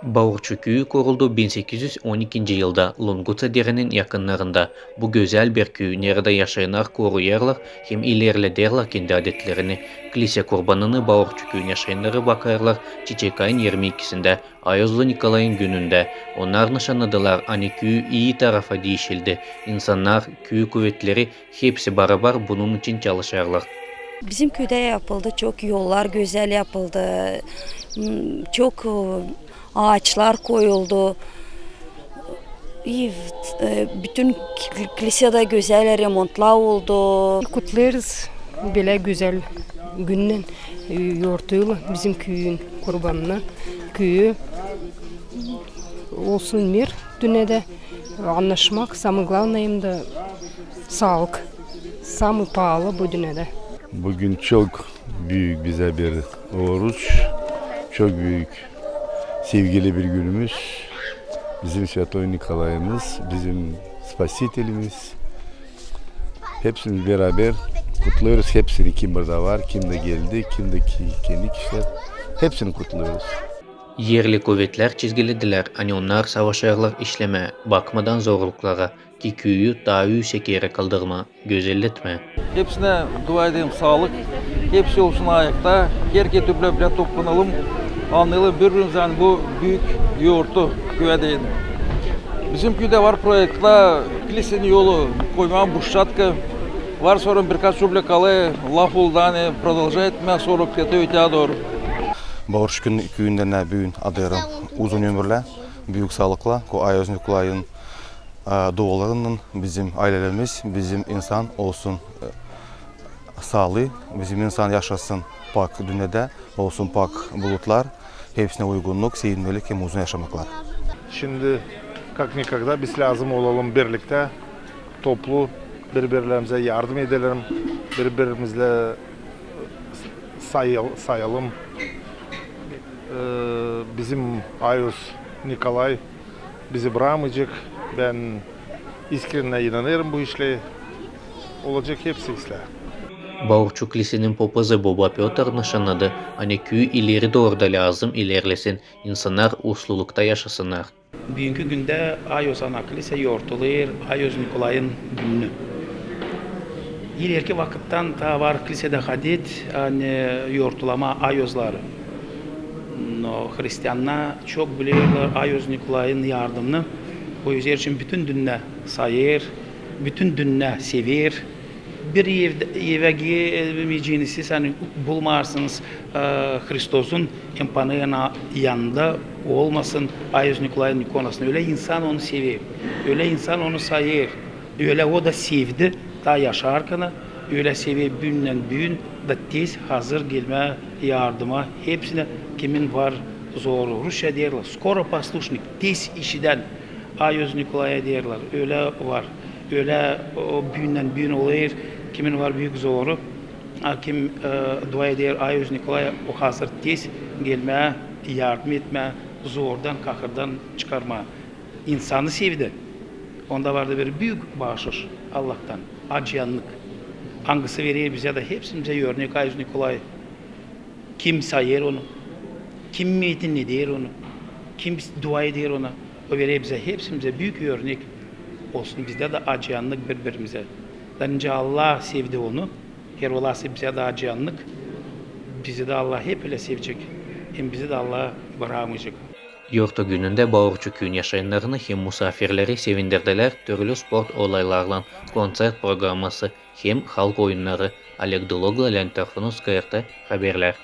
Bağırçı köyü kuruldu 1812 yılda Lunguca derinin yakınlarında. Bu güzel bir köy nerede yaşayanlar koruyarlar hem ilerlederler kendi adetlerini. Kilise kurbanını Bağırçı köyün yaşayanları bakarlar Çiçek ayın 22'sinde Ayazlı Nikolay'ın gününde. Onlar nişanladılar hani köy iyi tarafa değişildi. İnsanlar, köy kuvvetleri hepsi beraber bunun için çalışarlar. Bizim köyde yapıldı, çok yollar güzel yapıldı, çok ağaçlar koyuldu. İyi, bütün kilisede güzel remontlar oldu. Kutlarız böyle güzel günden yortuyla bizim köyün kurbanına köyü olsun mir dünyada anlaşmak самое главное da sağlık. Самый pahalı bu dünyada. Bugün çok büyük bize bir oruç, çok büyük sevgili bir günümüz. Bizim Святой Nikolay'ımız, bizim Spasitelimiz. Hepsini beraber kutluyoruz. Hepsini kim burada var, kim de geldi, kim de kendi kişiler. Hepsini kutluyoruz. Yerli kuvvetler çizgilediler, hani onlar savaşarlar işleme, bakmadan zorluklara, ki köyü daha yüksek yere kaldırma, gözelletme. Hepsine dua edeyim sağlık, hepsi olsun ayakta, herkes toplayıp toplanalım, anlayalım birbirimizden bu büyük yoğurtu güvedeyin. Bizim köyde var projektla, kilisenin yolu, koyma брусчатка, var sonra birkaç ruble kalı, laf oldu, продолжает etme, sonra öteye doğru. Bağırçı köyünden büyün adayırım uzun ömürle, büyük sağlıkla, Ayaz Nikolay'ın dualarının bizim ailelerimiz, bizim insan olsun sağlığı, bizim insan yaşasın pak dünyada, olsun pak bulutlar, hepsine uygunluk, sevinmelik hem uzun yaşamaklar. Şimdi как никогда biz lazım olalım birlikte, toplu birbirlerimize yardım edelim, birbirimizle sayalım. Bizim Ayaz Nikolay bizi bırakmayacak. Ben iskrene inanıyorum bu işle. Olacak hepsi işler. Bağırçı Kilisesi'nin papazı Baba Piotr nişanladı, hani köy ileri doğru da lazım ilerlesin, insanlar uslulukta yaşasınlar. Bugünkü günde Ayaz Ana Kilise yortulur, Ayaz Nikolay'ın günü. İleriki vakitten ta var kilisede hadit, hani yortulama Ayazları. Hristiyanlar çok biliyorlar Ayaz Nikolay'ın yardımını. O yüzden için bütün dünya sayır, bütün dünya sever. Bir eve girmeyeceğiniz siz hani bulmarsınız Hristos'un empanığına yanında olmasın Ayaz Nikolay'ın ikonasını. Öyle insan onu sever, öyle insan onu sayır, öyle o da sevdi daha yaşarken, öyle sever büyün da tez hazır gelme yardıma hepsine kimin var zoru. Rusya derler, skoro послушник, tez işiden Ayaz Nikolay'a derler, öyle var. Öyle o büyün olur, kimin var büyük zoru, kim dua eder Ayaz Nikolay'a o hazır tez gelmeye, yardım etme, zordan, kahırdan çıkarma. İnsanı sevdi. Onda vardı bir büyük bağışır Allah'tan, acıyanlık. Hangisi verir bize de hepsimize örnek Ayaz Nikolay. Kim sayar onu, kim metin eder onu, kim dua eder ona, o verir bize hepsimize büyük örnek. Olsun bizde de acıyanlık birbirimize. Bence Allah sevdi onu. Her olası bize de acıyanlık. Bizi de Allah hep öyle sevecek. Hem bizi de Allah bırakmayacak. Yorta gününde Bağırçı köyün yaşayanlarını hem misafirleri sevindirdiler, türlü sport olaylarla, konser programması hem halk oyunları. Oleg Dologla, Lenttarxunovskaya haberler.